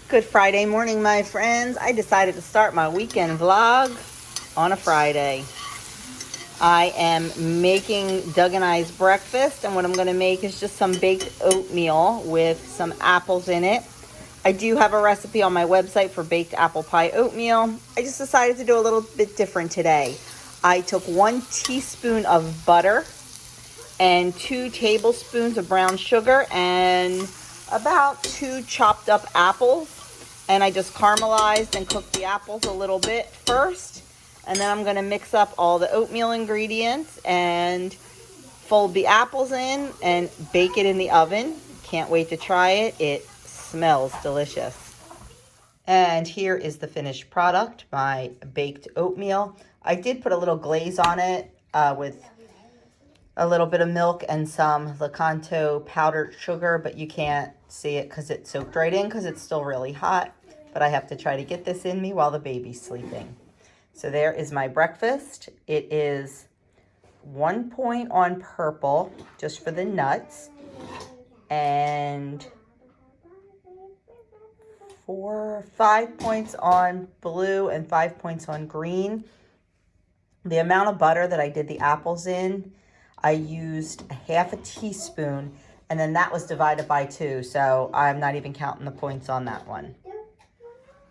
Good Friday morning, my friends. I decided to start my weekend vlog on a Friday. I am making Doug and I's breakfast, and what I'm going to make is just some baked oatmeal with some apples in it. I do have a recipe on my website for baked apple pie oatmeal. I just decided to do a little bit different today. I took 1 teaspoon of butter and 2 tablespoons of brown sugar and about 2 chopped up apples, and I just caramelized and cooked the apples a little bit first, and then I'm going to mix up all the oatmeal ingredients and fold the apples in and bake it in the oven. Can't wait to try it. It smells delicious. And here is the finished product, my baked oatmeal. I did put a little glaze on it with a little bit of milk and some Lancaster powdered sugar, but you can't see it because it's soaked right in because it's still really hot. But I have to try to get this in me while the baby's sleeping. So there is my breakfast. It is 1 point on purple just for the nuts, and 5 points on blue and 5 points on green. The amount of butter that I did the apples in, I used a half a teaspoon, and then that was divided by 2, so I'm not even counting the points on that one.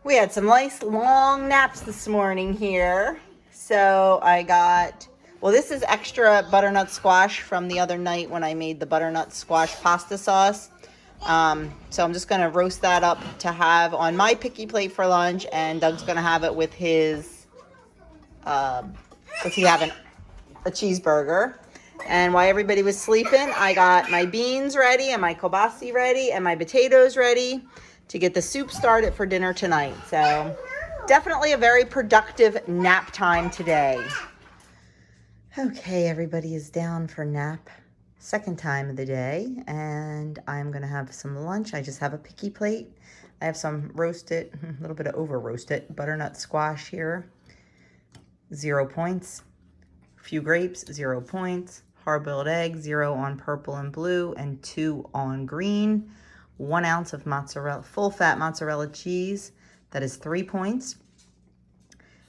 We had some nice long naps this morning here. So I got, well, this is extra butternut squash from the other night when I made the butternut squash pasta sauce. So I'm just going to roast that up to have on my picky plate for lunch, and Doug's going to have it with his, what's he having? A cheeseburger. And while everybody was sleeping, I got my beans ready and my kielbasa ready and my potatoes ready to get the soup started for dinner tonight. So definitely a very productive nap time today. Okay, everybody is down for nap. Second time of the day, and I'm gonna have some lunch. I just have a picky plate. I have some roasted, a little bit of over roasted butternut squash here. 0 points. A few grapes, 0 points. Hard-boiled egg, 0 on purple and blue, and 2 on green. 1 ounce of mozzarella, full-fat mozzarella cheese, that is 3 points.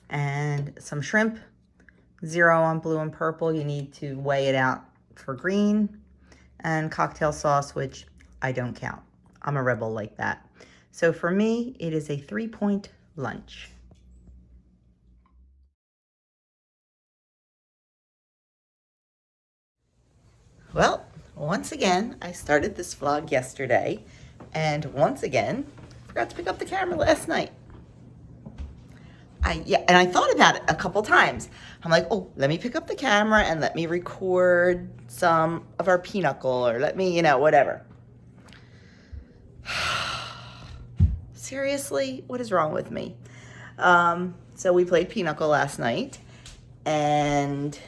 And some shrimp, 0 on blue and purple. You need to weigh it out for green. And cocktail sauce, which I don't count. I'm a rebel like that. So for me, it is a 3-point lunch. Well, once again, I started this vlog yesterday, and once again, forgot to pick up the camera last night. And I thought about it a couple times. I'm like, oh, let me pick up the camera and let me record some of our pinochle, or let me, whatever. Seriously, what is wrong with me? So we played pinochle last night, and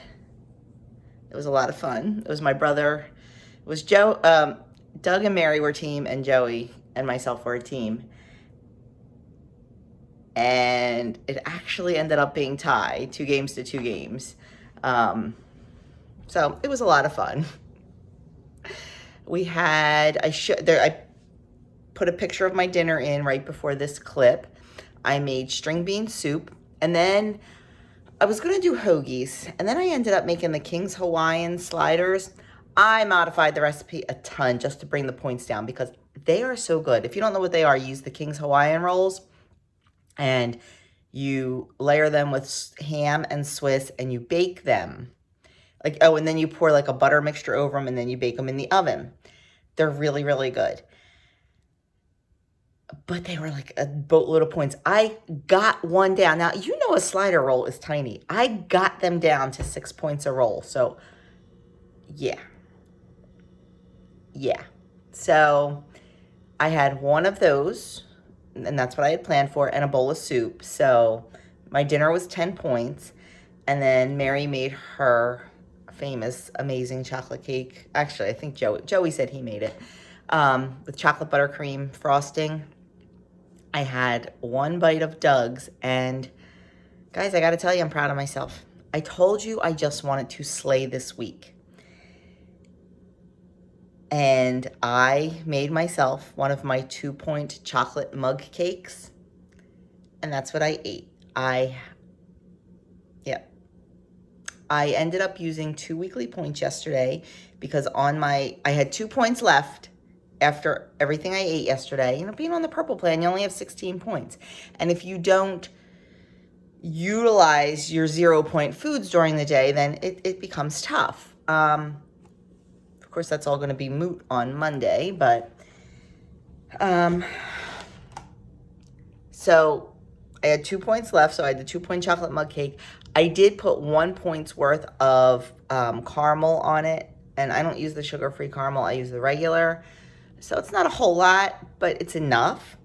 it was a lot of fun. It was my brother, it was Joe, Doug and Mary were a team, and Joey and myself were a team. And it actually ended up being tied, 2 games to 2 games. So it was a lot of fun. We had, I put a picture of my dinner in right before this clip. I made string bean soup, and then I was gonna do hoagies, and then I ended up making the King's Hawaiian sliders. I modified the recipe a ton just to bring the points down because they are so good. If you don't know what they are, use the King's Hawaiian rolls, and you layer them with ham and Swiss, and you bake them. And then you pour like a butter mixture over them, and then you bake them in the oven. They're really, really good. But they were like a boatload of points. I got one down. Now, a slider roll is tiny. I got them down to 6 points a roll. So, yeah. So, I had one of those, and that's what I had planned for, and a bowl of soup. So, my dinner was 10 points. And then Mary made her famous, amazing chocolate cake. Actually, I think Joey said he made it. With chocolate buttercream frosting. I had 1 bite of Doug's, and guys, I gotta tell you, I'm proud of myself. I told you I just wanted to slay this week. And I made myself one of my 2-point chocolate mug cakes, and that's what I ate. Yeah, I ended up using 2 weekly points yesterday because I had 2 points left after everything I ate yesterday. Being on the purple plan, you only have 16 points. And if you don't utilize your 0-point foods during the day, then it becomes tough. Of course, that's all going to be moot on Monday, but so I had 2 points left, so I had the 2-point chocolate mug cake. I did put 1 point's worth of caramel on it, and I don't use the sugar-free caramel. I use the regular. So it's not a whole lot, but it's enough.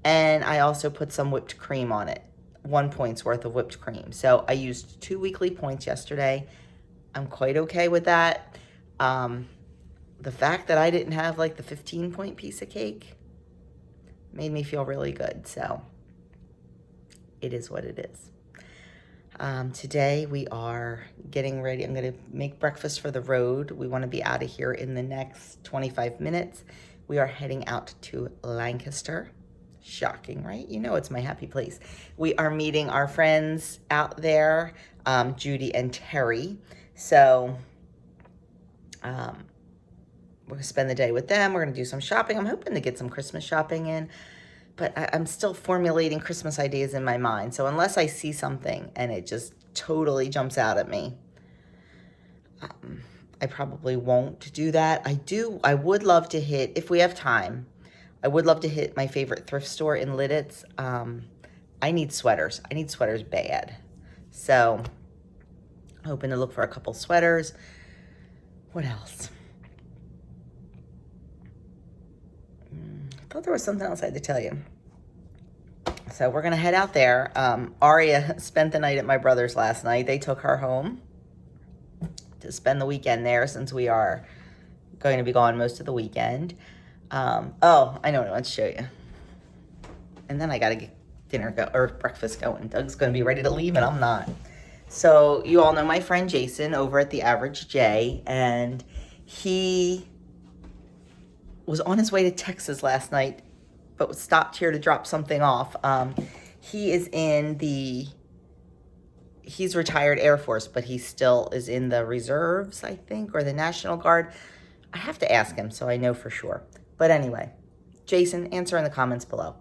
And I also put some whipped cream on it, 1 point's worth of whipped cream. So I used 2 weekly points yesterday. I'm quite okay with that. The fact that I didn't have like the 15-point piece of cake made me feel really good. So it is what it is. Today we are getting ready. I'm going to make breakfast for the road. We want to be out of here in the next 25 minutes. We are heading out to Lancaster. Shocking, right? It's my happy place. We are meeting our friends out there, Judy and Terry. So we're going to spend the day with them. We're going to do some shopping. I'm hoping to get some Christmas shopping in, but I'm still formulating Christmas ideas in my mind. So unless I see something and it just totally jumps out at me, I probably won't do that. I would love to hit, if we have time, I would love to hit my favorite thrift store in Lidditz. I need sweaters. I need sweaters bad. So hoping to look for a couple sweaters. What else? I thought there was something else I had to tell you. So we're going to head out there. Aria spent the night at my brother's last night. They took her home to spend the weekend there since we are going to be gone most of the weekend. Oh, I know what I want to show you. And then I got to get breakfast going. Doug's going to be ready to leave and I'm not. So you all know my friend Jason over at the Average J, and he was on his way to Texas last night, but stopped here to drop something off. He's retired Air Force, but he still is in the reserves, I think, or the National Guard. I have to ask him so I know for sure. But anyway, Jason, answer in the comments below.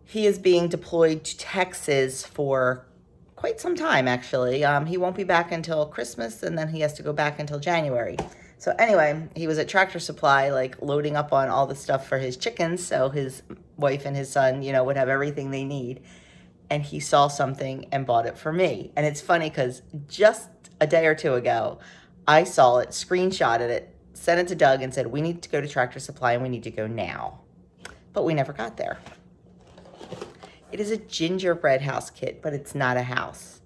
He is being deployed to Texas for quite some time, actually. He won't be back until Christmas, and then he has to go back until January. So anyway, he was at Tractor Supply, like loading up on all the stuff for his chickens, so his wife and his son, would have everything they need. And he saw something and bought it for me. And it's funny because just a day or two ago, I saw it, screenshotted it, sent it to Doug and said, we need to go to Tractor Supply and we need to go now. But we never got there. It is a gingerbread house kit, but it's not a house.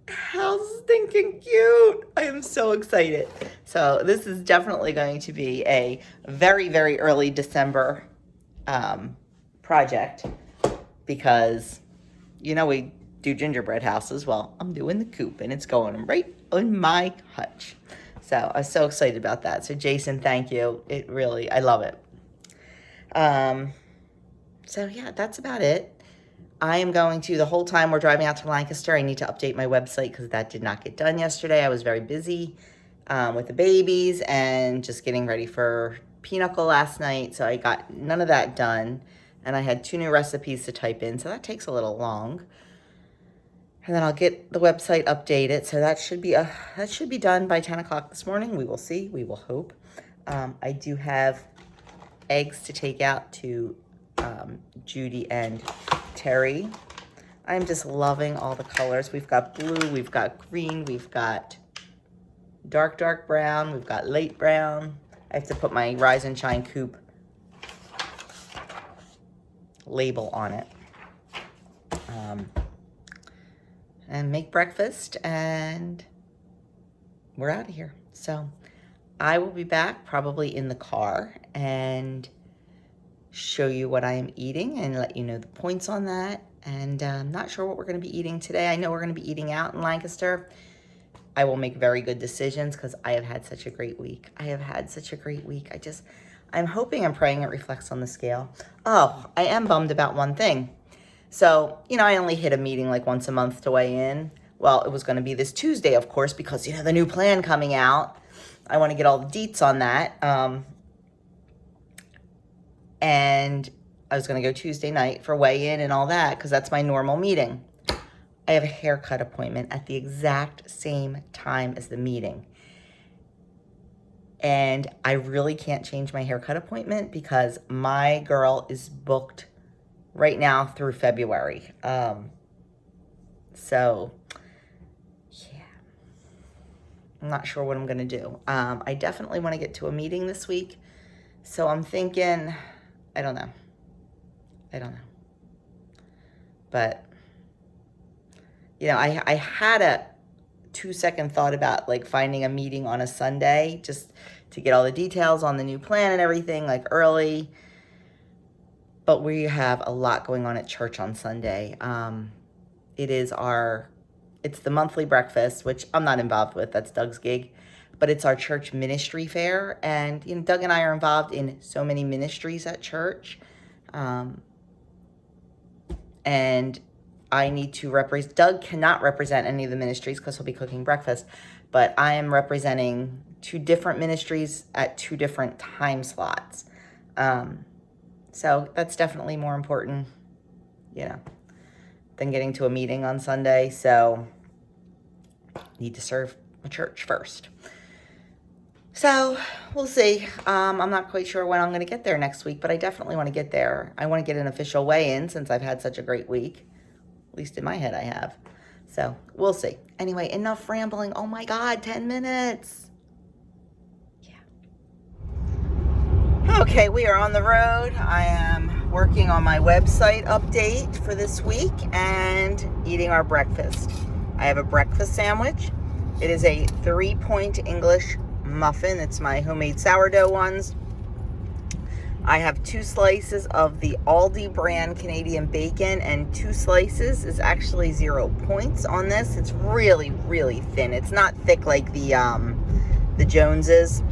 How stinking cute. I am so excited. So this is definitely going to be a very, very early December project because, we do gingerbread houses. Well, I'm doing the coop and it's going right on my hutch. So I was so excited about that. So Jason, thank you. I love it. So yeah, that's about it. I am going to, the whole time we're driving out to Lancaster, I need to update my website because that did not get done yesterday. I was very busy with the babies and just getting ready for Pinochle last night. So I got none of that done. And I had 2 new recipes to type in. So that takes a little long. And then I'll get the website updated. So that should be done by 10 o'clock this morning. We will see. We will hope. I do have eggs to take out to Judy and Terry. I'm just loving all the colors. We've got blue, we've got green, we've got dark brown, we've got light brown. I have to put my Rise and Shine Coupe label on it. And make breakfast, and we're out of here. So I will be back probably in the car and show you what I am eating and let you know the points on that. And I'm not sure what we're going to be eating today. I know we're going to be eating out in Lancaster. I will make very good decisions because I have had such a great week. I have had such a great week. I'm hoping and praying it reflects on the scale. Oh, I am bummed about one thing. So, I only hit a meeting like once a month to weigh in. Well, it was going to be this Tuesday, of course, because, the new plan coming out. I want to get all the deets on that. And I was going to go Tuesday night for weigh-in and all that because that's my normal meeting. I have a haircut appointment at the exact same time as the meeting. And I really can't change my haircut appointment because my girl is booked right now through February. So, yeah. I'm not sure what I'm going to do. I definitely want to get to a meeting this week. So I'm thinking, I don't know. But, I had a 2-second thought about like finding a meeting on a Sunday just to get all the details on the new plan and everything like early. But we have a lot going on at church on Sunday. It's the monthly breakfast, which I'm not involved with. That's Doug's gig. But it's our church ministry fair. And, Doug and I are involved in so many ministries at church. And I need to represent, Doug cannot represent any of the ministries because he'll be cooking breakfast. But I am representing 2 different ministries at 2 different time slots. So that's definitely more important, than getting to a meeting on Sunday. So need to serve my church first. So we'll see. I'm not quite sure when I'm going to get there next week, but I definitely want to get there. I want to get an official weigh-in since I've had such a great week. At least in my head I have. So we'll see. Anyway, enough rambling. Oh my God, 10 minutes. Okay, we are on the road. I am working on my website update for this week and eating our breakfast. I have a breakfast sandwich. It is a 3-point English muffin. It's my homemade sourdough ones. I have 2 slices of the Aldi brand Canadian bacon, and 2 slices is actually 0 points on this. It's really, really thin. It's not thick like the Joneses.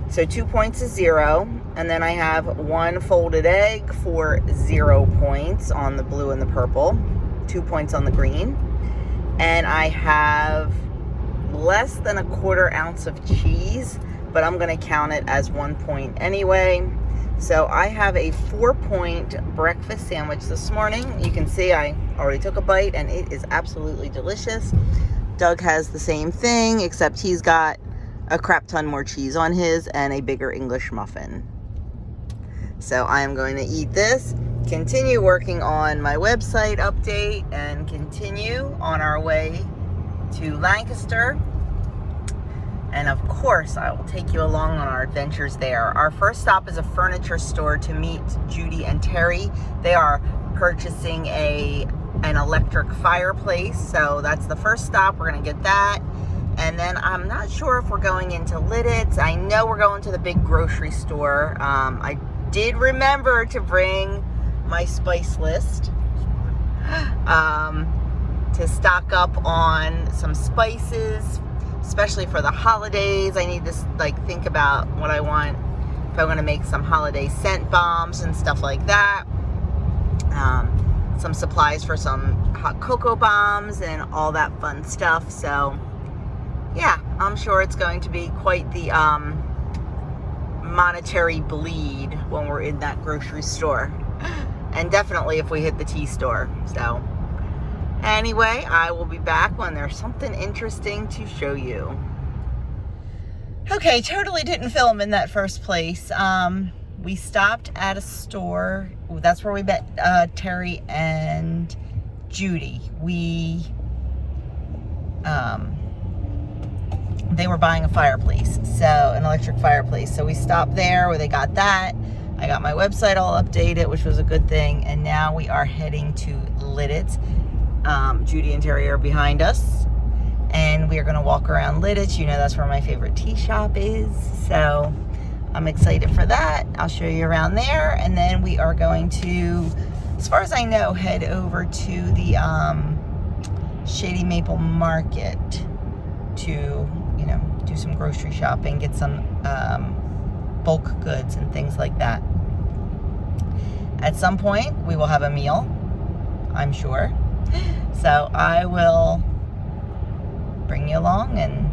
So 2 points is 0. And then I have 1 folded egg for 0 points on the blue and the purple. 2 points on the green. And I have less than a 1/4 ounce of cheese, but I'm going to count it as 1 point anyway. So I have a 4-point breakfast sandwich this morning. You can see I already took a bite and it is absolutely delicious. Doug has the same thing, except he's got a crap ton more cheese on his and a bigger English muffin. So I am going to eat this, continue working on my website update, and continue on our way to Lancaster. And of course, I will take you along on our adventures there. Our first stop is a furniture store to meet Judy and Terry. They are purchasing an electric fireplace. So that's the first stop. We're going to get that. And then I'm not sure if we're going into Lidditz. I know we're going to the big grocery store. I did remember to bring my spice list to stock up on some spices, especially for the holidays. I need to think about what I want if I want to make some holiday scent bombs and stuff like that. Some supplies for some hot cocoa bombs and all that fun stuff. So yeah, I'm sure it's going to be quite the monetary bleed when we're in that grocery store. And definitely if we hit the tea store. So anyway, I will be back when there's something interesting to show you. Okay, totally didn't film in that first place. We stopped at a store. That's where we met Terry and Judy. They were buying a fireplace, so an electric fireplace. So we stopped there where they got that. I got my website all updated, which was a good thing. And now we are heading to Lidditz. Judy and Terry are behind us. And we are going to walk around Lidditz. You know that's where my favorite tea shop is. So I'm excited for that. I'll show you around there. And then we are going to, as far as I know, head over to the Shady Maple Market to to, you know, do some grocery shopping, get some bulk goods and things like that. At some point, we will have a meal, I'm sure. So I will bring you along and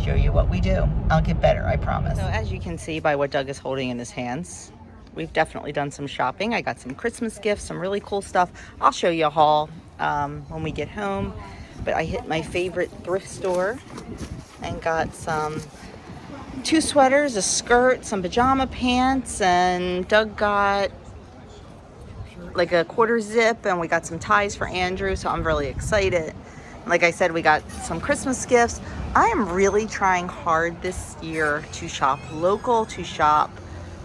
show you what we do. I'll get better, I promise. So as you can see by what Doug is holding in his hands, we've definitely done some shopping. I got some Christmas gifts, some really cool stuff. I'll show you a haul when we get home. But I hit my favorite thrift store and got some 2 sweaters, a skirt, some pajama pants, and Doug got like a quarter zip, and we got some ties for Andrew, so I'm really excited. Like I said, we got some Christmas gifts. I am really trying hard this year to shop local, to shop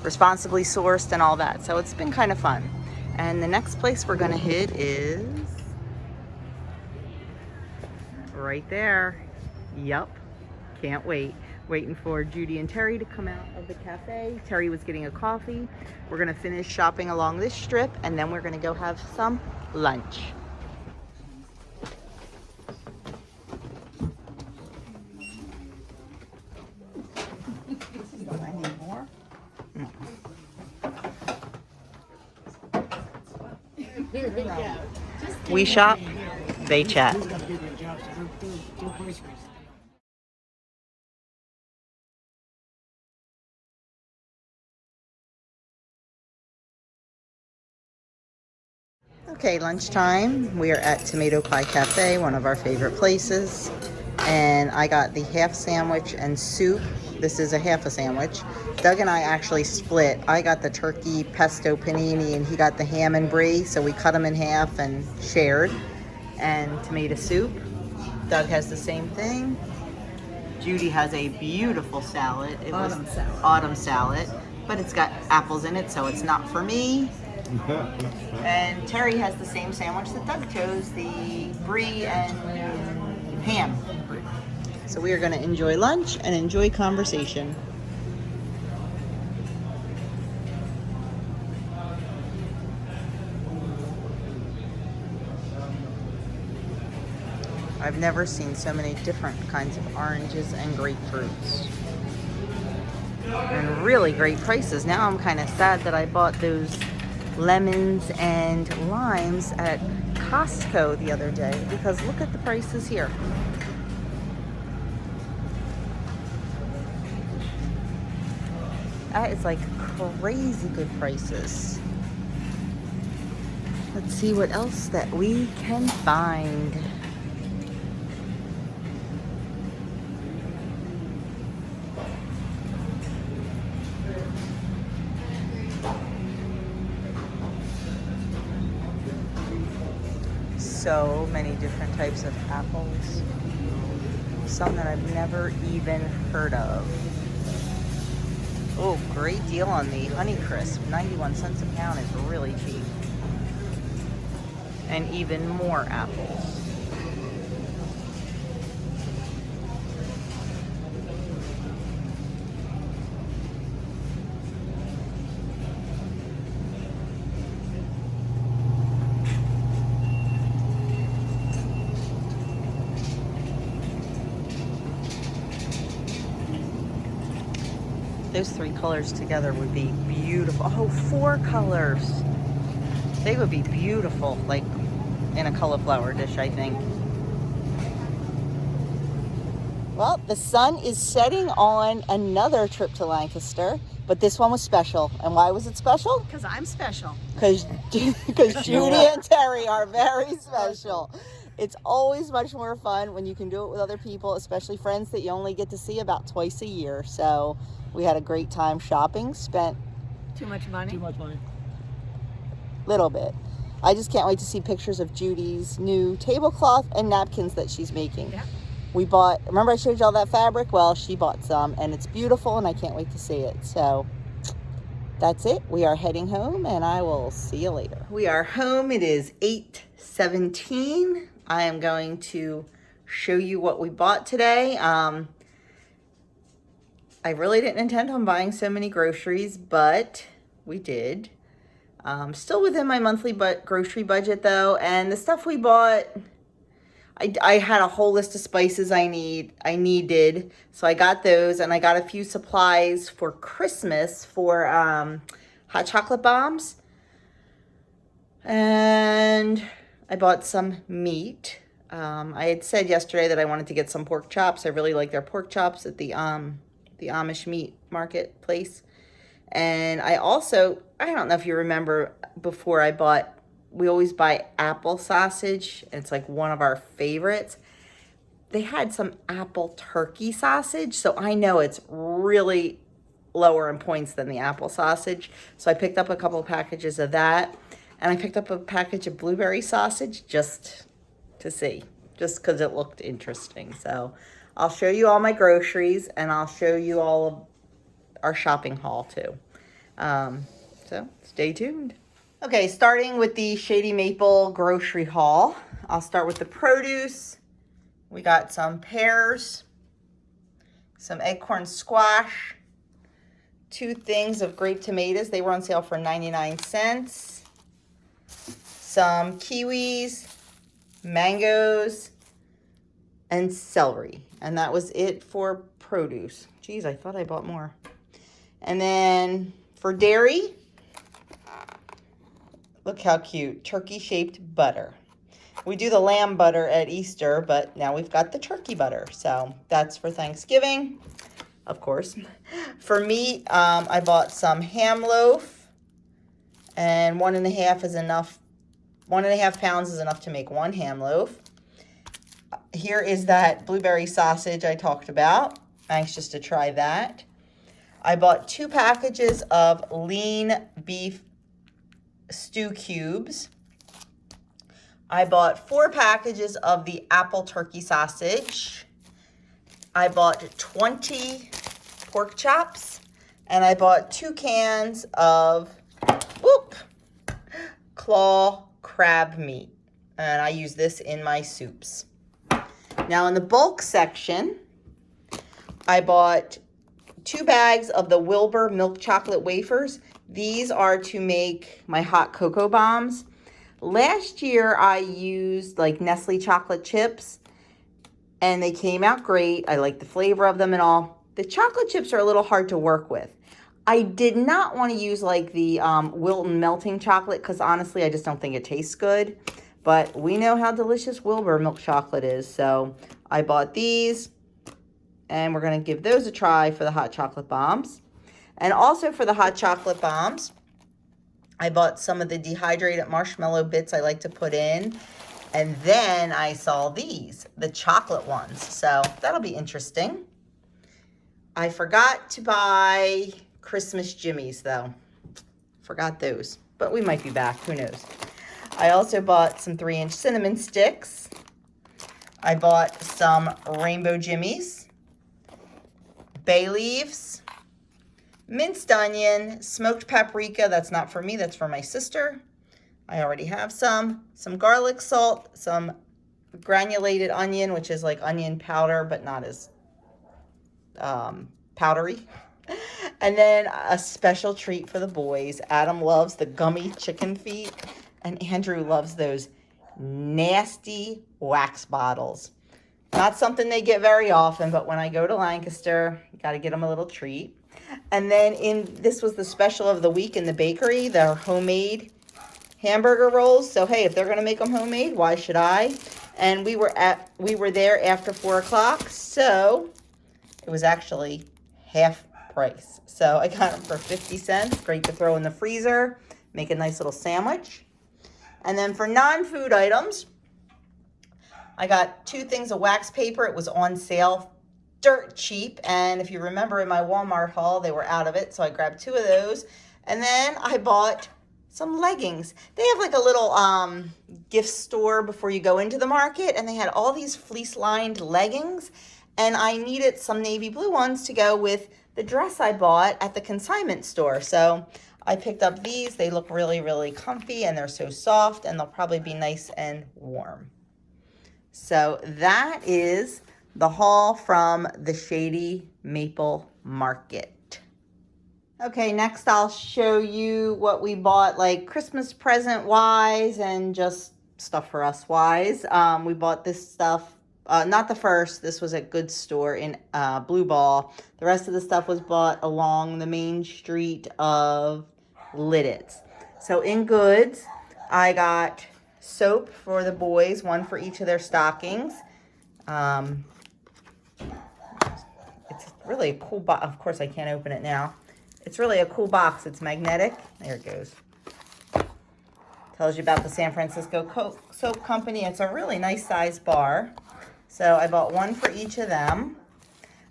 responsibly sourced and all that. So it's been kind of fun. And the next place we're gonna hit is right there. Yup, can't wait. Waiting for Judy and Terry to come out of the cafe. Terry was getting a coffee. We're gonna finish shopping along this strip, and then we're gonna go have some lunch. I need more. We shop, they chat. Okay, lunchtime. We are at Tomato Pie Cafe, one of our favorite places. And I got the half sandwich and soup. This is a half a sandwich. Doug and I actually split. I got the turkey pesto panini and he got the ham and brie. So we cut them in half and shared. And tomato soup. Doug has the same thing. Judy has a beautiful salad. Autumn salad. But it's got apples in it, so it's not for me. And Terry has the same sandwich that Doug chose, the brie and ham. So we are going to enjoy lunch and enjoy conversation. I've never seen so many different kinds of oranges and grapefruits. And really great prices. Now I'm kind of sad that I bought those lemons and limes at Costco the other day, because look at the prices here. That is like crazy good prices. Let's see what else that we can find. So many different types of apples. Some that I've never even heard of. Oh, great deal on the Honeycrisp. 91 cents a pound is really cheap. And even more apples. Those 3 colors together would be beautiful. Oh, 4 colors. They would be beautiful, like in a cauliflower dish, I think. Well, the sun is setting on another trip to Lancaster, but this one was special. And why was it special? Because I'm special. Because Judy and Terry are very special. It's always much more fun when you can do it with other people, especially friends that you only get to see about twice a year. So we had a great time shopping, spent Too much money? Little bit. I just can't wait to see pictures of Judy's new tablecloth and napkins that she's making. Yeah. We bought, remember I showed you all that fabric? Well, she bought some and it's beautiful and I can't wait to see it. So that's it. We are heading home and I will see you later. We are home. It is 8:17. I am going to show you what we bought today. I really didn't intend on buying so many groceries, but we did. Still within my monthly grocery budget though. And the stuff we bought, I had a whole list of spices I needed. So I got those, and I got a few supplies for Christmas for hot chocolate bombs. And I bought some meat. I had said yesterday that I wanted to get some pork chops. I really like their pork chops at the Amish meat marketplace. And I don't know if you remember, before we always buy apple sausage, and it's like one of our favorites. They had some apple turkey sausage, so I know it's really lower in points than the apple sausage. So I picked up a couple of packages of that, and I picked up a package of blueberry sausage just to see, just because it looked interesting. So I'll show you all my groceries, and I'll show you all of our shopping haul too. So stay tuned. Okay, starting with the Shady Maple grocery haul. I'll start with the produce. We got some pears, some acorn squash, 2 things of grape tomatoes. They were on sale for 99 cents. Some kiwis, mangoes, and celery. And that was it for produce. Geez, I thought I bought more. And then for dairy, look how cute, turkey-shaped butter. We do the lamb butter at Easter, but now we've got the turkey butter. So that's for Thanksgiving, of course. For meat, I bought some ham loaf, and 1.5 is enough. 1.5 pounds is enough to make 1 ham loaf. Here is that blueberry sausage I talked about. Anxious to try that. I bought 2 packages of lean beef stew cubes. I bought 4 packages of the apple turkey sausage. I bought 20 pork chops, and I bought 2 cans of claw crab meat, and I use this in my soups. Now in the bulk section, I bought 2 bags of the Wilbur milk chocolate wafers. These are to make my hot cocoa bombs. Last year I used like Nestle chocolate chips, and they came out great. I like the flavor of them and all. The chocolate chips are a little hard to work with. I did not want to use like the Wilton melting chocolate, because honestly I just don't think it tastes good. But we know how delicious Wilbur milk chocolate is, so I bought these, and we're going to give those a try for the hot chocolate bombs. And also for the hot chocolate bombs, I bought some of the dehydrated marshmallow bits I like to put in. And then I saw these, the chocolate ones. So that'll be interesting. I forgot to buy Christmas jimmies though. Forgot those, but we might be back, who knows. I also bought some 3-inch cinnamon sticks. I bought some rainbow jimmies, bay leaves, minced onion, smoked paprika. That's not for me, that's for my sister. I already have some garlic salt, some granulated onion, which is like onion powder, but not as powdery. And then a special treat for the boys. Adam loves the gummy chicken feet, and Andrew loves those nasty wax bottles. Not something they get very often, but when I go to Lancaster, you got to get them a little treat. And then this was the special of the week in the bakery, their homemade hamburger rolls. So hey, if they're going to make them homemade, why should I? And we were there after 4 o'clock, so it was actually half price. So I got them for 50 cents. Great to throw in the freezer, make a nice little sandwich. And then for non-food items, I got 2 things of wax paper. It was on sale, dirt cheap. And if you remember in my Walmart haul, they were out of it. So I grabbed 2 of those. And then I bought some leggings. They have like a little gift store before you go into the market, and they had all these fleece lined leggings, and I needed some navy blue ones to go with the dress I bought at the consignment store. So I picked up these. They look really, really comfy, and they're so soft, and they'll probably be nice and warm. So that is the haul from the Shady Maple Market. Okay, next I'll show you what we bought like Christmas present wise and just stuff for us wise. We bought this stuff, not the first, this was at Good Store in Blue Ball. The rest of the stuff was bought along the main street of Lidditz. So in Goods, I got soap for the boys, one for each of their stockings. It's really a cool box. Of course, I can't open it now. It's really a cool box. It's magnetic. There it goes. Tells you about the San Francisco Soap Company. It's a really nice size bar. So I bought one for each of them.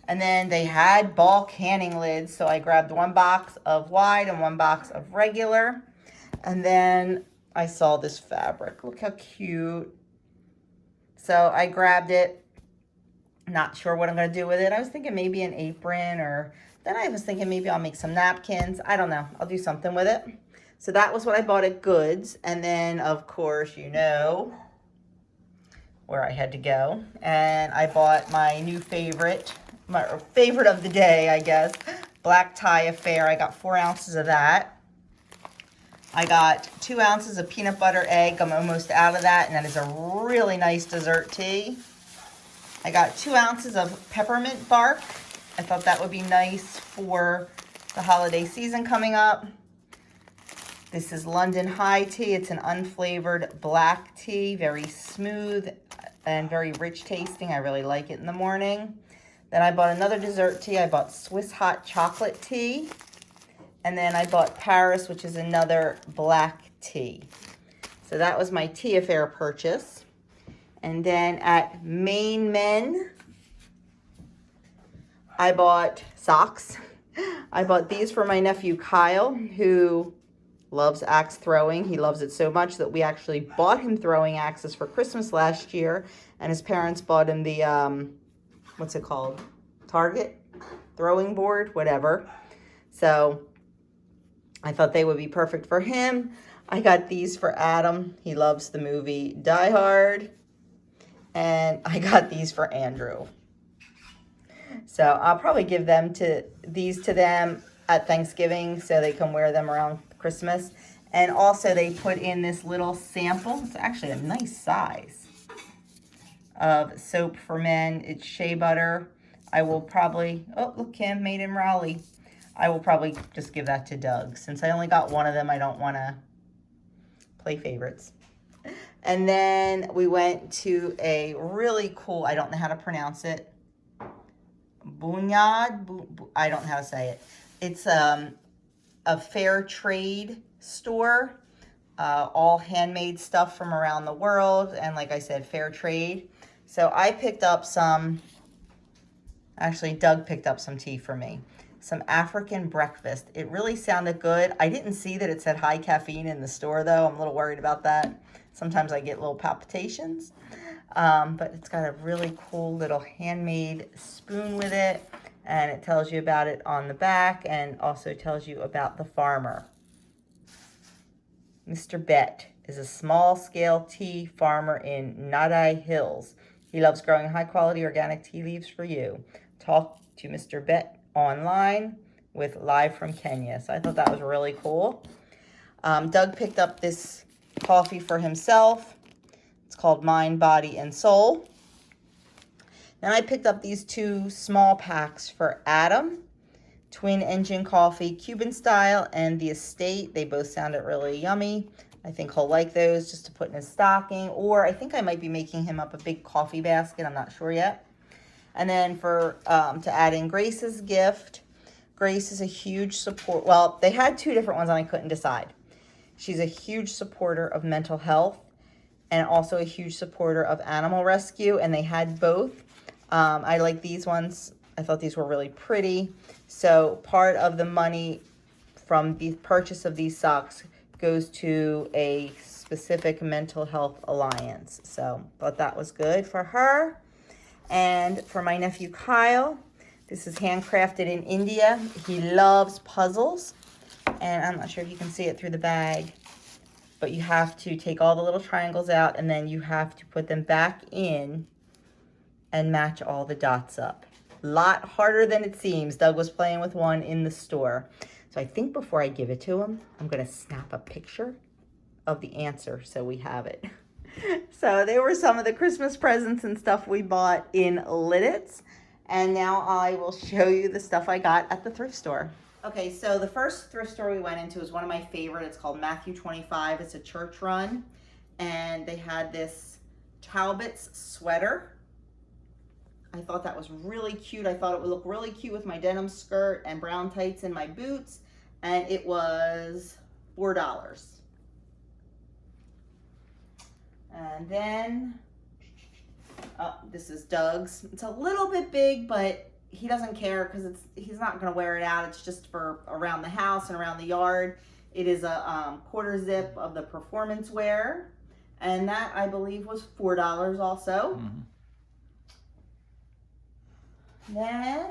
And then they had ball canning lids. So I grabbed one box of wide and one box of regular. And then I saw this fabric. Look how cute. So I grabbed it. Not sure what I'm going to do with it. I was thinking maybe an apron, or then I was thinking maybe I'll make some napkins. I don't know. I'll do something with it. So that was what I bought at Goods. And then, of course, you know where I had to go. And I bought my new favorite, my favorite of the day, I guess, black tie affair. I got 4 ounces of that. I got 2 ounces of peanut butter egg. I'm almost out of that. And that is a really nice dessert tea. I got 2 ounces of peppermint bark. I thought that would be nice for the holiday season coming up. This is London High Tea. It's an unflavored black tea, very smooth and very rich tasting. I really like it in the morning. Then I bought another dessert tea. I bought Swiss hot chocolate tea. And then I bought Paris, which is another black tea. So that was my tea affair purchase. And then at Main Men, I bought socks. I bought these for my nephew Kyle, who loves axe throwing. He loves it so much that we actually bought him throwing axes for Christmas last year. And his parents bought him the, what's it called? Target? Throwing board? Whatever. So I thought they would be perfect for him. I got these for Adam. He loves the movie Die Hard. And I got these for Andrew. So I'll probably give these to them at Thanksgiving so they can wear them around Christmas. And also they put in this little sample. It's actually a nice size of soap for men. It's shea butter. I will probably, oh look, Kim, made in Raleigh. I will probably just give that to Doug. Since I only got one of them, I don't want to play favorites. And then we went to a really cool, I don't know how to pronounce it, Bunyad, I don't know how to say it. It's a fair trade store, all handmade stuff from around the world. And like I said, fair trade. So I picked up some, actually Doug picked up some tea for me. Some African breakfast. It really sounded good. I didn't see that it said high caffeine in the store though. I'm a little worried about that. Sometimes I get little palpitations. But it's got a really cool little handmade spoon with it. And it tells you about it on the back and also tells you about the farmer. Mr. Bett is a small-scale tea farmer in Nadai Hills. He loves growing high-quality organic tea leaves for you. Talk to Mr. Bett online with Live from Kenya. So I thought that was really cool. Doug picked up this coffee for himself. It's called Mind, Body, and Soul. Then I picked up these 2 small packs for Adam. Twin Engine Coffee, Cuban Style, and the Estate. They both sounded really yummy. I think he'll like those just to put in his stocking. Or I think I might be making him up a big coffee basket. I'm not sure yet. And then for to add in Grace's gift. Grace is a huge support. Well, they had 2 different ones and I couldn't decide. She's a huge supporter of mental health and also a huge supporter of animal rescue. And they had both. I like these ones. I thought these were really pretty. So part of the money from the purchase of these socks goes to a specific mental health alliance. So thought that was good for her. And for my nephew Kyle, this is handcrafted in India. He loves puzzles. And I'm not sure if you can see it through the bag. But you have to take all the little triangles out and then you have to put them back in and match all the dots up. Lot harder than it seems. Doug was playing with one in the store. So I think before I give it to him, I'm going to snap a picture of the answer so we have it. So they were some of the Christmas presents and stuff we bought in Lidditz. And now I will show you the stuff I got at the thrift store. Okay, so the first thrift store we went into is one of my favorite. It's called Matthew 25. It's a church run. And they had this Talbot's sweater. I thought that was really cute. I thought it would look really cute with my denim skirt and brown tights and my boots. And it was $4. And then, oh, this is Doug's. It's a little bit big, but he doesn't care because he's not going to wear it out. It's just for around the house and around the yard. It is a quarter zip of the performance wear. And that, I believe, was $4 also. Mm-hmm. Then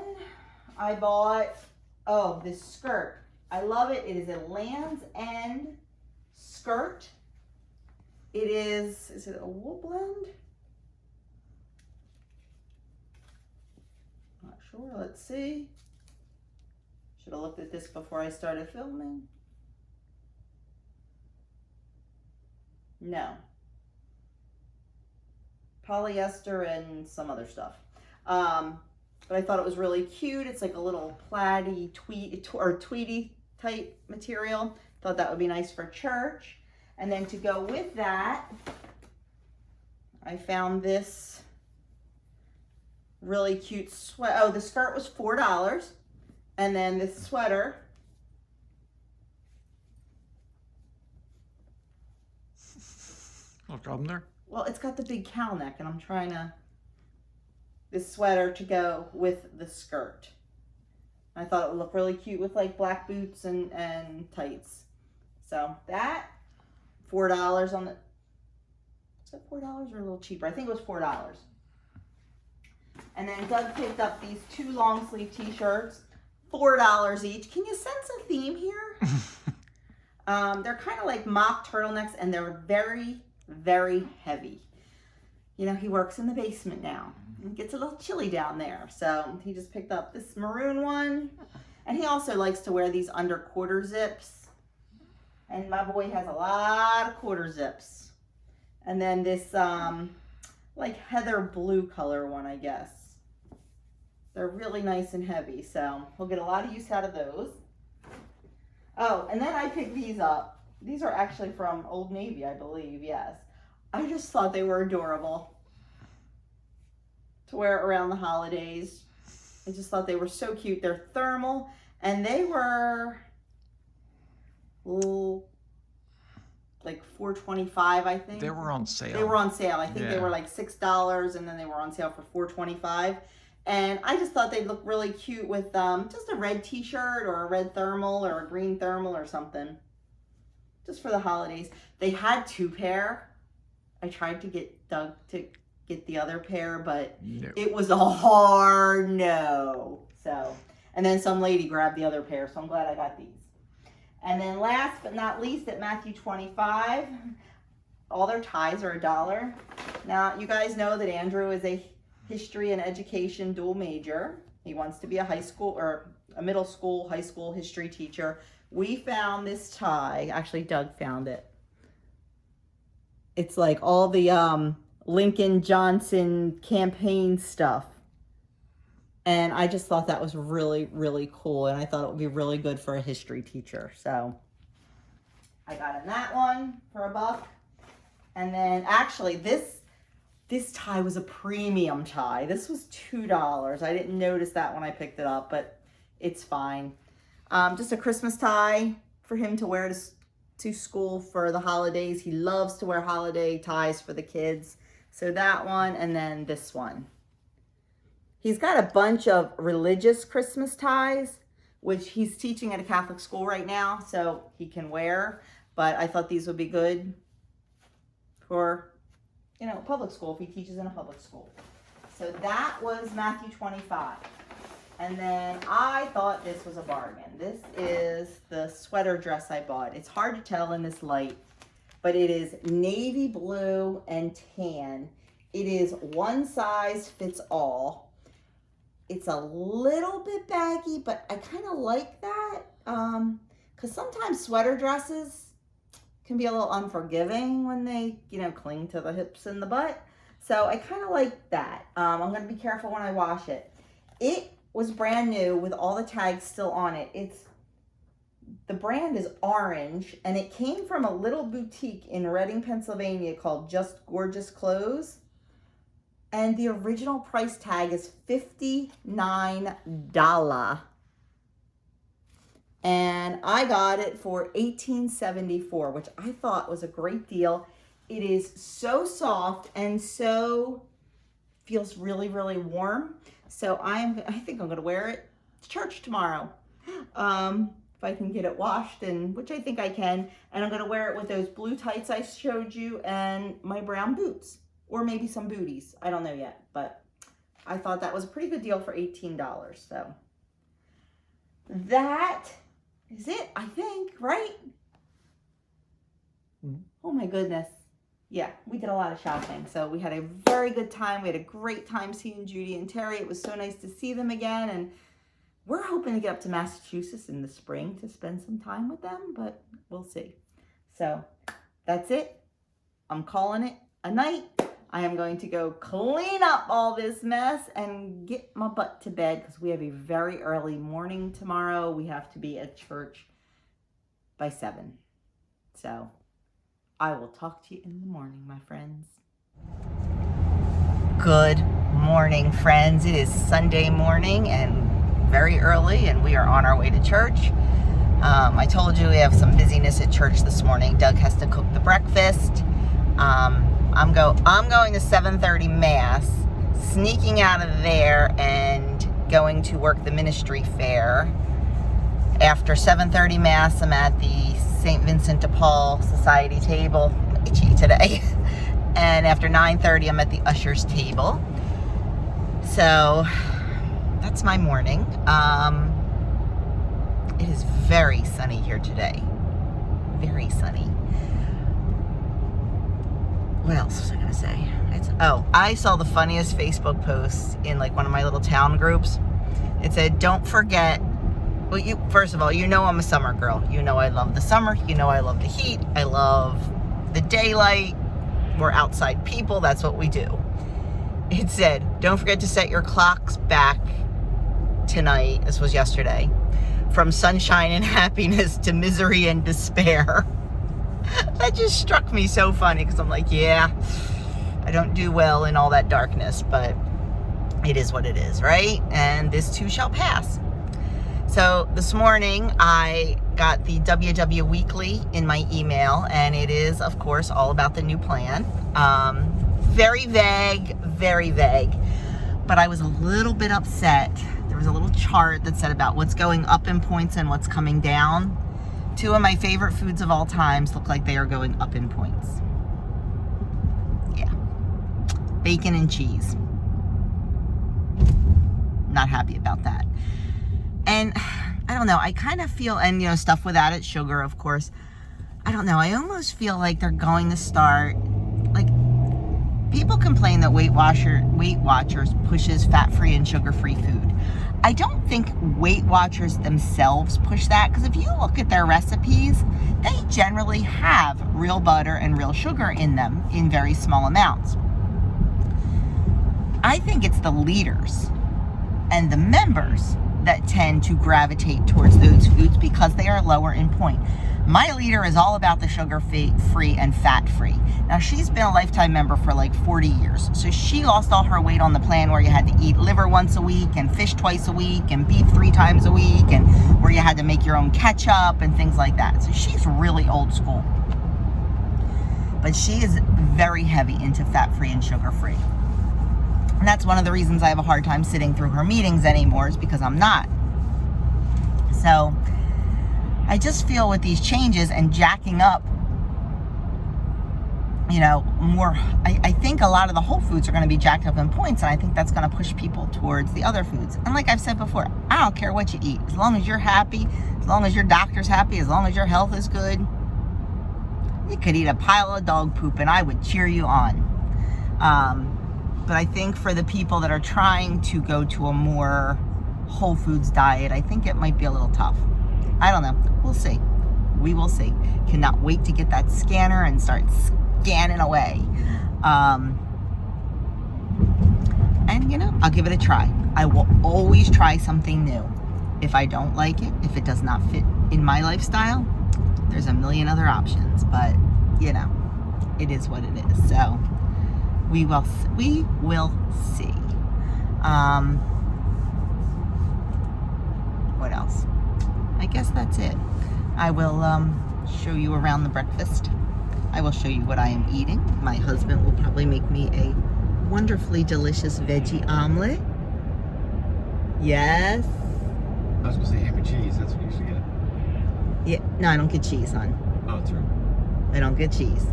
I bought, oh, this skirt. I love it. It is a Land's End skirt. It is it a wool blend? Not sure. Let's see. Should have looked at this before I started filming. No. Polyester and some other stuff. But I thought it was really cute. It's like a little plaid-y, tweedy type material. Thought that would be nice for church. And then to go with that, I found this really cute sweater. Oh, the skirt was $4. And then this sweater. No problem there. Well, it's got the big cow neck, and I'm trying to, this sweater to go with the skirt. I thought it would look really cute with like black boots and tights. So that, $4 on the, is that $4 or a little cheaper? I think it was $4. And then Doug picked up these 2 long sleeve t-shirts, $4 each. Can you sense a theme here? They're kind of like mock turtlenecks, and they're very, very heavy. You know, he works in the basement now. It gets a little chilly down there. So he just picked up this maroon one. And he also likes to wear these under quarter zips. And my boy has a lot of quarter zips. And then this like heather blue color one, I guess. They're really nice and heavy. So he'll get a lot of use out of those. Oh, and then I picked these up. These are actually from Old Navy, I believe, yes. I just thought they were adorable to wear around the holidays. I just thought they were so cute. They're thermal, and they were like $4.25, I think. They were on sale. They were on sale. I think they were like $6, and then they were on sale for $4.25. And I just thought they'd look really cute with just a red t-shirt or a red thermal or a green thermal or something. Just for the holidays. They had 2 pair. I tried to get Doug to get the other pair, but it was a hard no. So, and then some lady grabbed the other pair, so I'm glad I got these. And then last but not least, at Matthew 25, all their ties are $1. Now, you guys know that Andrew is a history and education dual major. He wants to be a high school or a middle school, high school history teacher. We found this tie. Actually, Doug found it. It's like all the Lincoln Johnson campaign stuff. And I just thought that was really, really cool. And I thought it would be really good for a history teacher. So I got him that one for $1. And then actually this tie was a premium tie. This was $2. I didn't notice that when I picked it up, but it's fine. Just a Christmas tie for him to wear to school for the holidays. He loves to wear holiday ties for the kids. So that one, and then this one. He's got a bunch of religious Christmas ties, which he's teaching at a Catholic school right now, so he can wear. But I thought these would be good for, you know, public school, if he teaches in a public school. So that was Matthew 25. And then I thought this was a bargain. This is the sweater dress I bought. It's hard to tell in this light, but it is navy blue and tan. It is one size fits all. It's a little bit baggy, but I kind of like that because sometimes sweater dresses, can be a little unforgiving when they, cling to the hips and the butt. So I kind of like that. I'm going to be careful when I wash it. It was brand new with all the tags still on it. The brand is orange, and it came from a little boutique in Reading, Pennsylvania called Just Gorgeous Clothes. And the original price tag is $59. And I got it for $18.74, which I thought was a great deal. It is so soft and feels really, really warm. So I think I'm going to wear it to church tomorrow. If I can get it washed, which I think I can. And I'm going to wear it with those blue tights I showed you and my brown boots. Or maybe some booties. I don't know yet. But I thought that was a pretty good deal for $18. So that is it, I think, right? Oh my goodness. Yeah, we did a lot of shopping. So we had a very good time. We had a great time seeing Judy and Terry. It was so nice to see them again. And we're hoping to get up to Massachusetts in the spring to spend some time with them, but we'll see. So that's it. I'm calling it a night. I am going to go clean up all this mess and get my butt to bed because we have a very early morning tomorrow. We have to be at church by 7. So I will talk to you in the morning, my friends. Good morning, friends. It is Sunday morning and very early, and we are on our way to church. I told you we have some busyness at church this morning. Doug has to cook the breakfast. I'm going to 7:30 Mass, sneaking out of there and going to work the ministry fair. After 7:30 Mass, I'm at the St. Vincent de Paul Society table. I'm itchy today. And after 9:30, I'm at the ushers table. So that's my morning. It is very sunny here today. Very sunny. What else was I going to say? I saw the funniest Facebook post in like one of my little town groups. It said, don't forget, first of all, I'm a summer girl. I love the summer. I love the heat. I love the daylight. We're outside people. That's what we do. It said, don't forget to set your clocks back tonight. This was yesterday. From sunshine and happiness to misery and despair. That just struck me so funny because I'm like, yeah, I don't do well in all that darkness, but it is what it is, right? And this too shall pass. So this morning I got the WW Weekly in my email, and it is, of course, all about the new plan. Very vague, but I was a little bit upset. There was a little chart that said about what's going up in points and what's coming down. 2 of my favorite foods of all times look like they are going up in points. Yeah. Bacon and cheese. Not happy about that. And I don't know, I kind of feel, and stuff with added sugar, of course. I don't know, I almost feel like they're going to start, like, people complain that Weight Watchers pushes fat-free and sugar-free food. I don't think Weight Watchers themselves push that, because if you look at their recipes, they generally have real butter and real sugar in them in very small amounts. I think it's the leaders and the members that tend to gravitate towards those foods because they are lower in point. My leader is all about the sugar-free and fat-free. Now, she's been a lifetime member for like 40 years. So she lost all her weight on the plan where you had to eat liver once a week and fish twice a week and beef 3 times a week, and where you had to make your own ketchup and things like that. So she's really old school. But she is very heavy into fat-free and sugar-free. And that's one of the reasons I have a hard time sitting through her meetings anymore, is because I'm not. So I just feel with these changes and jacking up, more, I think a lot of the whole foods are going to be jacked up in points, and I think that's going to push people towards the other foods. And like I've said before, I don't care what you eat. As long as you're happy, as long as your doctor's happy, as long as your health is good, you could eat a pile of dog poop and I would cheer you on. But I think for the people that are trying to go to a more whole foods diet, I think it might be a little tough. I don't know. We'll see. we will see. Cannot wait to get that scanner and start scanning away. And you know, I'll give it a try. I will always try something new. If I don't like it, if it does not fit in my lifestyle, there's a million other options, but you know, it is what it is. So we will see. What else? I guess that's it. I will show you around the breakfast. I will show you what I am eating. My husband will probably make me a wonderfully delicious veggie omelet. Yes. I was gonna say ham and cheese. That's what you should get. Yeah. No, I don't get cheese, hon. Oh, true. I don't get cheese.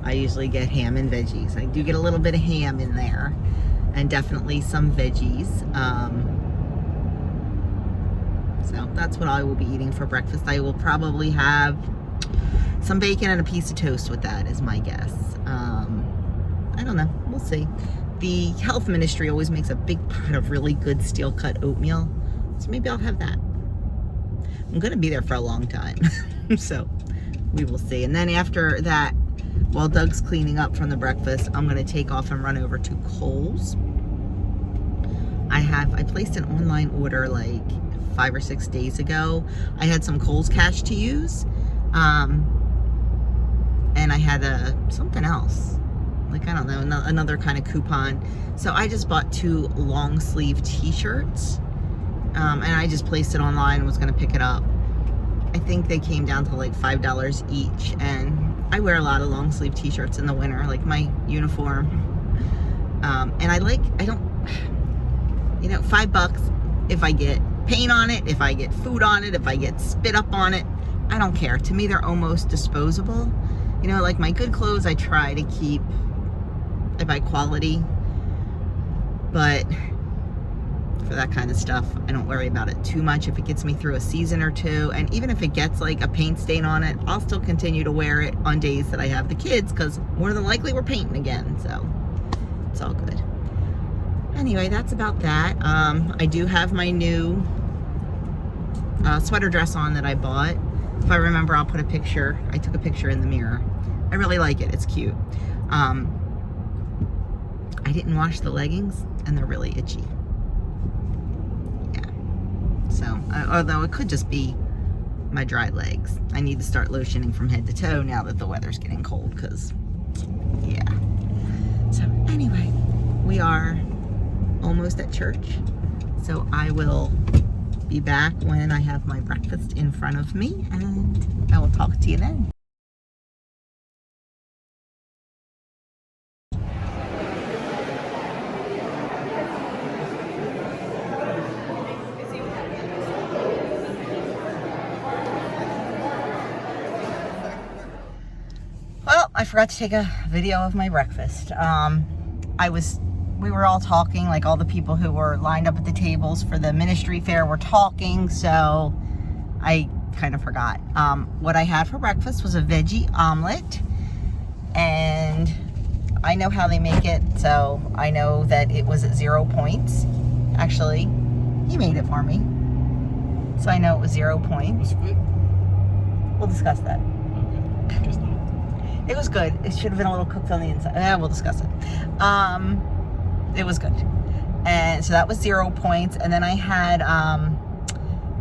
I usually get ham and veggies. I do get a little bit of ham in there, and definitely some veggies. So that's what I will be eating for breakfast. I will probably have some bacon and a piece of toast with that, is my guess. I don't know. We'll see. The health ministry always makes a big pot of really good steel cut oatmeal, so maybe I'll have that. I'm gonna be there for a long time, so we will see. And then after that, while Doug's cleaning up from the breakfast, I'm gonna take off and run over to Kohl's. I placed an online order like 5 or 6 days ago. I had some Kohl's cash to use, and I had something else, like, I don't know, another kind of coupon. So I just bought 2 long sleeve t-shirts, and I just placed it online and was gonna pick it up. I think they came down to like $5 each, and I wear a lot of long sleeve t-shirts in the winter, like my uniform. And I don't, you know, $5 if I get paint on it, if I get food on it, if I get spit up on it, I don't care. To me, they're almost disposable. You know, like my good clothes, I try to keep, I buy quality, but for that kind of stuff, I don't worry about it too much. If it gets me through a season or two, and even if it gets like a paint stain on it, I'll still continue to wear it on days that I have the kids, because more than likely we're painting again, so it's all good. Anyway, that's about that. I do have my new sweater dress on that I bought. If I remember, I'll put a picture. I took a picture in the mirror. I really like it. It's cute. I didn't wash the leggings, and they're really itchy. Yeah. So, although it could just be my dry legs. I need to start lotioning from head to toe now that the weather's getting cold, because, yeah. So, anyway, we are almost at church. So I will be back when I have my breakfast in front of me, and I will talk to you then. Well, I forgot to take a video of my breakfast. We were all talking, like all the people who were lined up at the tables for the ministry fair were talking, so I kind of forgot. What I had for breakfast was a veggie omelet, and I know how they make it, so I know that it was at 0 points. Actually, he made it for me, so I know it was 0 points. Was it good? We'll discuss that. Okay. Just not. It was good. It should have been a little cooked on the inside. We'll discuss it. It was good. And so that was 0 points. And then I had,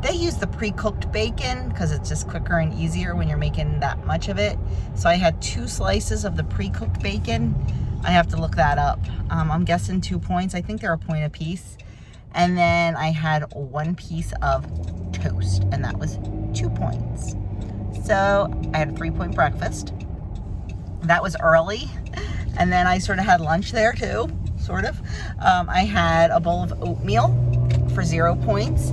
they use the pre-cooked bacon because it's just quicker and easier when you're making that much of it. So I had 2 slices of the pre-cooked bacon. I have to look that up. I'm guessing 2 points. I think they're a point a piece. And then I had 1 piece of toast, and that was 2 points. So I had a 3-point breakfast. That was early. And then I sort of had lunch there too, sort of. I had a bowl of oatmeal for 0 points.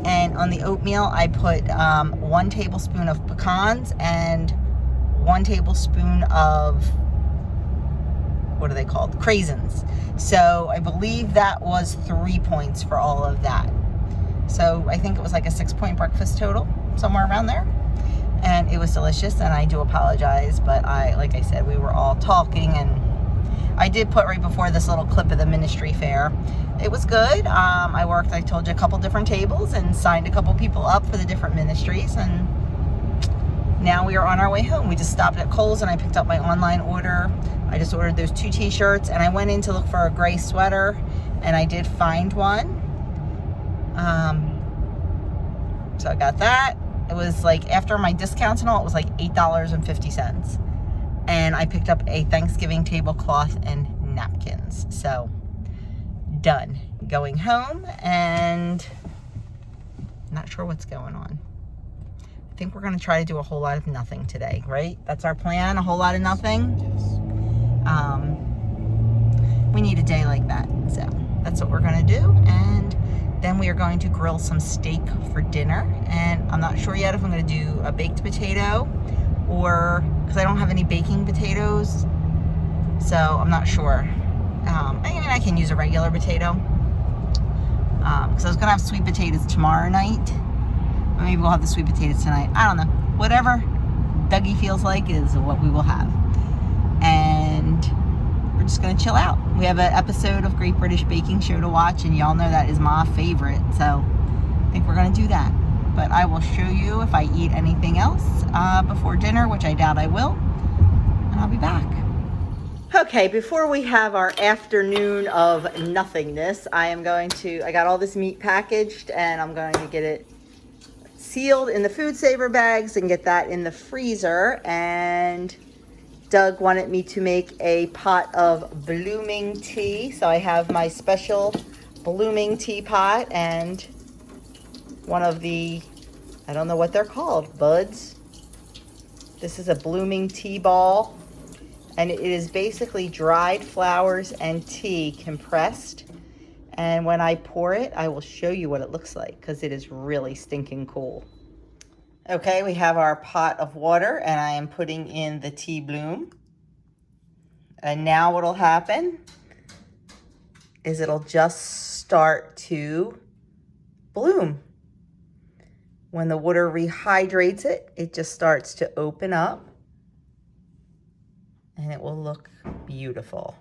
And on the oatmeal, I put 1 tablespoon of pecans and 1 tablespoon of, what are they called? Craisins. So I believe that was 3 points for all of that. So I think it was like a 6-point breakfast total, somewhere around there. And it was delicious, and I do apologize, but like I said, we were all talking, and I did put right before this little clip of the ministry fair. It was good. I worked, I told you, a couple different tables and signed a couple people up for the different ministries, and now we are on our way home. We just stopped at Kohl's and I picked up my online order. I just ordered those 2 t-shirts and I went in to look for a gray sweater and I did find one. So I got that. It was like, after my discounts and all, it was like $8.50. And I picked up a Thanksgiving tablecloth and napkins. So, done. Going home, and not sure what's going on. I think we're going to try to do a whole lot of nothing today, right? That's our plan, a whole lot of nothing. We need a day like that. So, that's what we're going to do. And then we are going to grill some steak for dinner. And I'm not sure yet if I'm going to do a baked potato or, because I don't have any baking potatoes. So I'm not sure. I mean, I can use a regular potato. Because I was going to have sweet potatoes tomorrow night. Or maybe we'll have the sweet potatoes tonight. I don't know. Whatever Dougie feels like is what we will have. And we're just going to chill out. We have an episode of Great British Baking Show to watch, and y'all know that is my favorite, so I think we're going to do that. But I will show you if I eat anything else before dinner, which I doubt I will, and I'll be back. Okay, before we have our afternoon of nothingness, I got all this meat packaged, and I'm going to get it sealed in the food saver bags and get that in the freezer. And Doug wanted me to make a pot of blooming tea. So I have my special blooming teapot and one of the, I don't know what they're called, buds. This is a blooming tea ball. And it is basically dried flowers and tea compressed. And when I pour it, I will show you what it looks like because it is really stinking cool. Okay, we have our pot of water and I am putting in the tea bloom. And now what'll happen is it'll just start to bloom. When the water rehydrates it, it just starts to open up and it will look beautiful.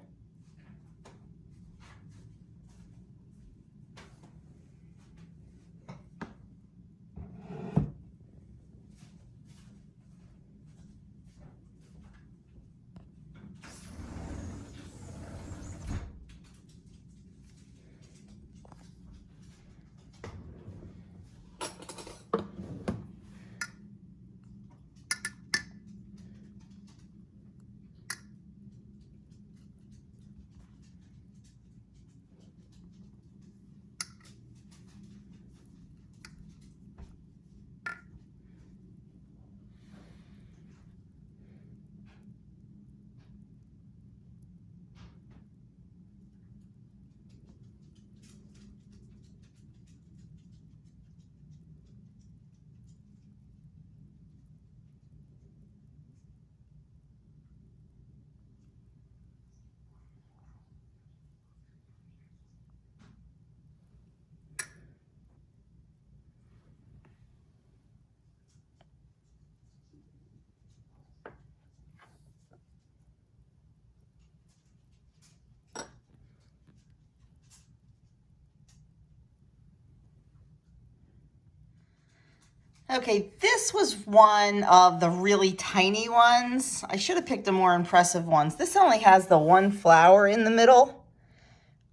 Okay, this was one of the really tiny ones. I should have picked the more impressive ones. This only has the one flower in the middle.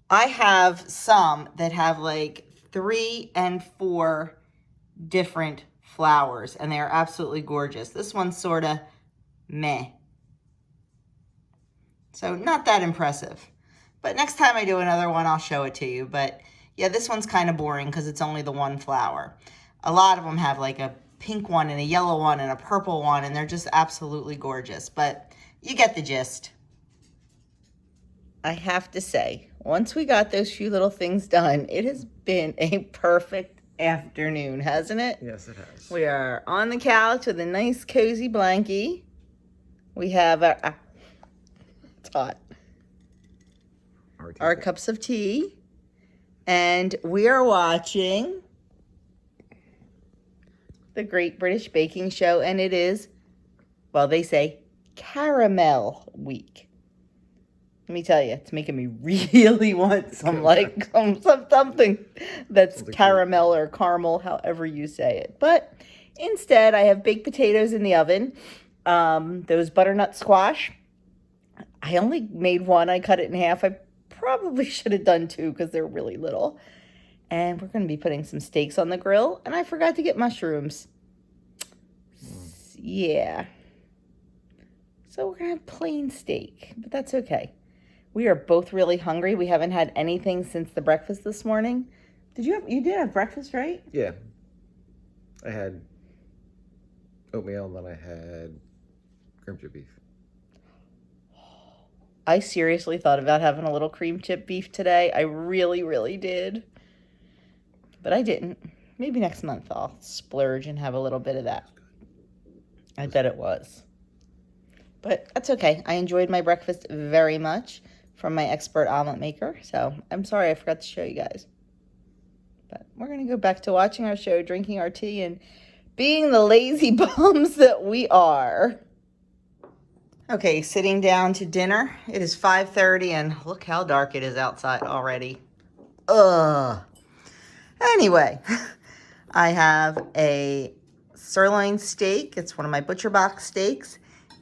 I have some that have like 3 and 4 different flowers, and they are absolutely gorgeous. This one's sort of meh. So not that impressive. But next time I do another one, I'll show it to you. But yeah, this one's kind of boring because it's only the one flower. A lot of them have like a pink one and a yellow one and a purple one, and they're just absolutely gorgeous. But you get the gist. I have to say, once we got those few little things done, it has been a perfect afternoon, hasn't it? Yes, it has. We are on the couch with a nice cozy blankie. We have it's hot. Our cups of tea. And we are watching the Great British Baking Show, and it is, well, they say caramel week. Let me tell you, it's making me really want some something that's caramel or caramel, however you say it. But Instead, I have baked potatoes in the oven. Those butternut squash. I only made one. I cut it in half. I probably should have done two because they're really little. And we're going to be putting some steaks on the grill. And I forgot to get mushrooms. Yeah. So we're going to have plain steak, but that's okay. We are both really hungry. We haven't had anything since the breakfast this morning. You did have breakfast, right? Yeah. I had oatmeal and then I had cream chip beef. I seriously thought about having a little cream chip beef today. I really, really did. But I didn't. Maybe next month I'll splurge and have a little bit of that. I bet it was. But that's okay. I enjoyed my breakfast very much from my expert omelet maker. So I'm sorry I forgot to show you guys. But we're going to go back to watching our show, drinking our tea, and being the lazy bums that we are. Okay, sitting down to dinner. It is 5:30 and look how dark it is outside already. Ugh. Anyway, I have a sirloin steak. It's one of my Butcher Box steaks,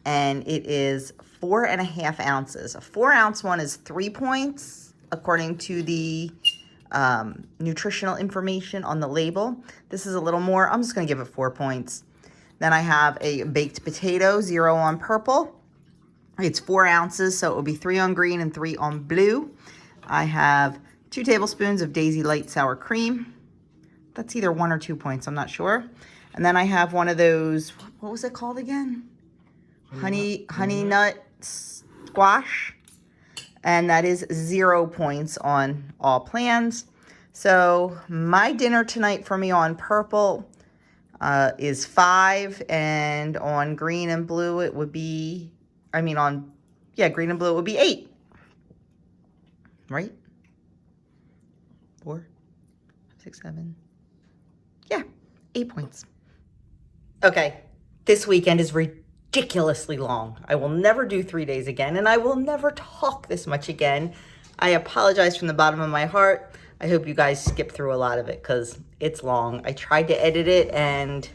and it is 4.5 ounces. A 4-ounce one is 3 points, according to the nutritional information on the label. This is a little more. I'm just going to give it 4 points. Then I have a baked potato, 0 on purple. It's 4 ounces, so it will be 3 on green and 3 on blue. I have 2 tablespoons of Daisy Light Sour Cream. That's either 1 or 2 points, I'm not sure. And then I have one of those, what was it called again? Honey nut squash. And that is 0 points on all plans. So my dinner tonight for me on purple is 5. And on green and blue, it would be, green and blue, it would be 8. Right? 4, 6, 7. Yeah, 8 points. Okay, this weekend is ridiculously long. I will never do 3 days again, and I will never talk this much again. I apologize from the bottom of my heart. I hope you guys skip through a lot of it because it's long. I tried to edit it, and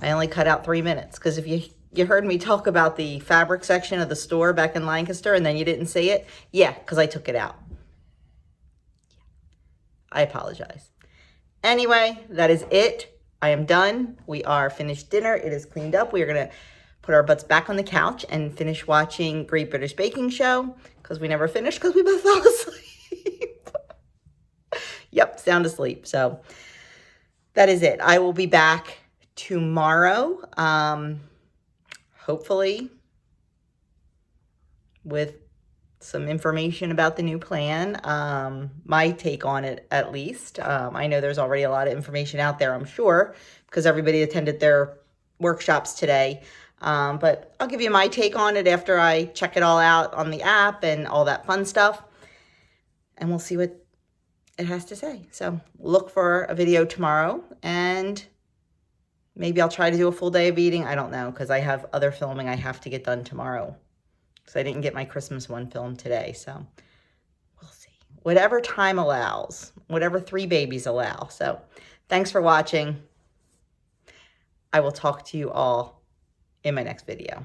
I only cut out 3 minutes because if you heard me talk about the fabric section of the store back in Lancaster and then you didn't see it, yeah, because I took it out. I apologize. Anyway, that is it. I am done. We are finished dinner. It is cleaned up. We are going to put our butts back on the couch and finish watching Great British Baking Show because we never finished because we both fell asleep. Yep, sound asleep. So that is it. I will be back tomorrow, hopefully with some information about the new plan, my take on it at least. I know there's already a lot of information out there, I'm sure, because everybody attended their workshops today. But I'll give you my take on it after I check it all out on the app and all that fun stuff. And we'll see what it has to say. So look for a video tomorrow, and maybe I'll try to do a full day of eating. I don't know, because I have other filming I have to get done tomorrow. So I didn't get my Christmas one filmed today, so we'll see. Whatever time allows, whatever 3 babies allow. So thanks for watching. I will talk to you all in my next video.